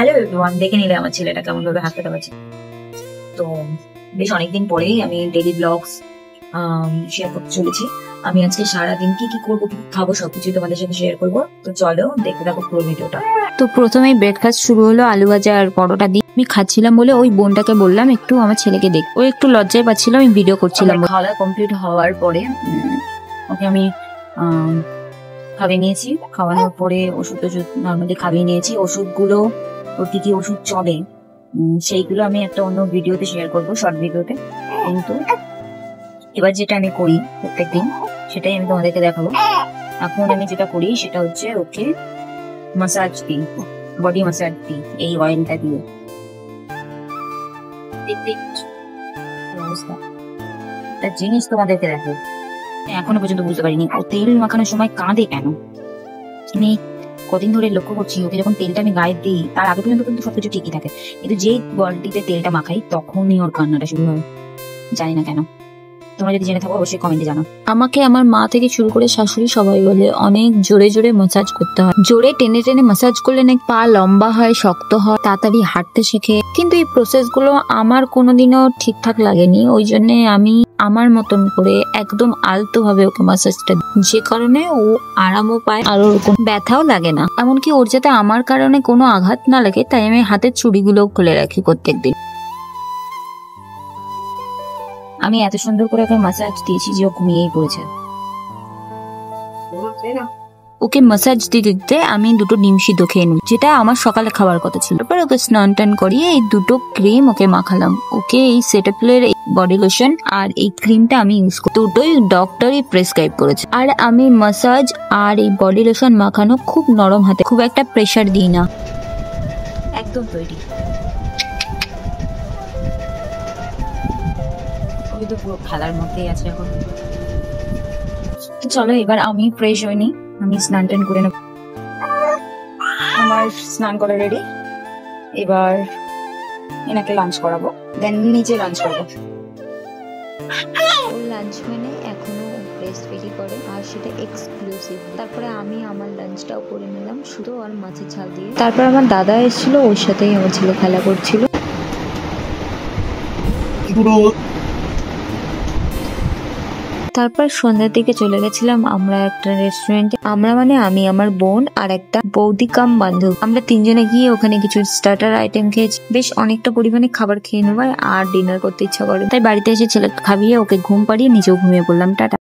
Hello everyone, দেখে নিলে আমার ছেলেটা কেমন ভাবে হাঁটতে পারছে। তো বেশ অনেকদিন পরেই আমি ডেইলি ব্লগস শেয়ার করতে চলেছি। আমি আজকে সারাদিন কি কি করবো, কি খাবো, সবকিছু তোমাদের সাথে শেয়ার করবো। তো চলো দেখতে থাকো পুরো ভিডিওটা। তো প্রথমেই ব্রেকফাস্ট শুরু হলো আলু ভাজা আর পরোটা দিয়ে। আমি খাচ্ছিলাম বলে ওই বোনটাকে বললাম একটু আমার ছেলেকে দেখ। ও একটু লজ্জায় পাচ্ছিল আমি ভিডিও করছিলাম। খাওয়া কমপ্লিট হওয়ার পরে ওকে আমি খাইয়ে নিয়েছি। খাওয়ানোর পরে ওষুধ টষুধ নর্মালি খাইয়ে নিয়েছি। ওষুধগুলো ওর কি কি ওষুধ চলে সেইগুলো আমি একটা অন্য ভিডিওতে শেয়ার করবো, শর্ট ভিডিওতে। কিন্তু এবার যেটা আমি করি প্রত্যেকদিন সেটাই আমি তোমাদেরকে দেখাবো। এখন আমি যেটা করি সেটা হচ্ছে ওকে মাসাজ দিই, বডি মাসাজ দিই এই অয়েলটা দিয়ে। একটা জিনিস তোমাদেরকে দেখো, এখনো পর্যন্ত বুঝতে পারিনি ও তেল মাখানোর সময় কাঁদে কেন। আমি কদিন ধরে লক্ষ্য করছি ওকে যখন তেলটা আমি গায়ে দিই তার আগে পর্যন্ত কিন্তু সবকিছু ঠিকই থাকে, কিন্তু যেই বডিতে তেলটা মাখাই তখনই ওর কান্নাটা শুরু হয়। জানি না কেন, তোমরা যদি জেনে থাকো অবশ্যই কমেন্টে জানাও। আমাকে আমার মা থেকে শুরু করে শাশুড়ি সবাই বলে অনেক জোরে জোরে মাসাজ করতে হয়। জোরে টেনে টেনে মাসাজ করলে নাকি পা লম্বা হয়, শক্ত হয়, তাড়াতাড়ি হাঁটতে শেখে। কিন্তু এই প্রসেস গুলো আমার কোনোদিনও ঠিকঠাক লাগেনি, ওই জন্য আমি আমার মতন করে একদম আলতো ভাবে ওকে মাসাজটা দিই, যে কারণে ও আরামও পায় আর ওর কোনো ব্যথাও লাগে না। এমনকি ওর যাতে আমার কারণে কোনো আঘাত না লাগে তাই আমি হাতের চুড়িগুলো খুলে রাখি প্রত্যেকদিন। আমি এত সুন্দর করে ওকে মাসাজ দিয়েছি যে ও ঘুমিয়েই পড়েছে। ওকে মাসাজ দিতে দিতে আমি দুটো ডিম সিদ্ধ খেয়ে নিই, যেটা আমার সকালে খাবার কথা ছিল। তারপর ওকে স্নান টান করিয়ে এই দুটো ক্রিম ওকে মাখালাম। ওকে এই সেটাফিলের বডি লোশন আর এই ক্রিমটা আমি ইউজ করি, দুটোই ডক্টরই প্রেসক্রাইব করেছে। আর আমি মাসাজ আর এই বডি লোশন মাখানো খুব নরম হাতে, খুব একটা প্রেসার দিই না, একদম তৈরি। ওই তো পুরো খেলার মধ্যেই আছে এখন। তো চলো এবার আমি ফ্রেশ হয়ে নিই, আমি স্নান টান করে নেব। আমার স্নান করা রেডি। এবার এনাকে লাঞ্চ করাবো, দেন নিচে লাঞ্চ করবো। ওর লাঞ্চ মানে এখনো ব্রেস্ট ফিডই করে আর সেটা এক্সক্লুসিভ। তারপরে আমি আমার লাঞ্চটাও করে নিলাম শুধু আর মাছের ঝাল দিয়ে। তারপর আমার দাদা এসেছিল, ওর সাথেই আমার ছেলে খেলা করছিল। তারপর সন্ধ্যার দিকে চলে গেছিলাম আমরা একটা রেস্টুরেন্টে। আমরা মানে আমি, আমার বোন আর একটা বৌদি কাম বান্ধব, আমরা তিনজনে গিয়ে ওখানে কিছু স্টার্টার আইটেম খেয়েছি। বেশ অনেকটা পরিমাণে খাবার খেয়ে নেওয়ার আর ডিনার করতে ইচ্ছা করে, তাই বাড়িতে এসে ছেলেকে খাইয়ে ওকে ঘুম পাড়িয়ে নিজেও ঘুমিয়ে পড়লাম। টাটা।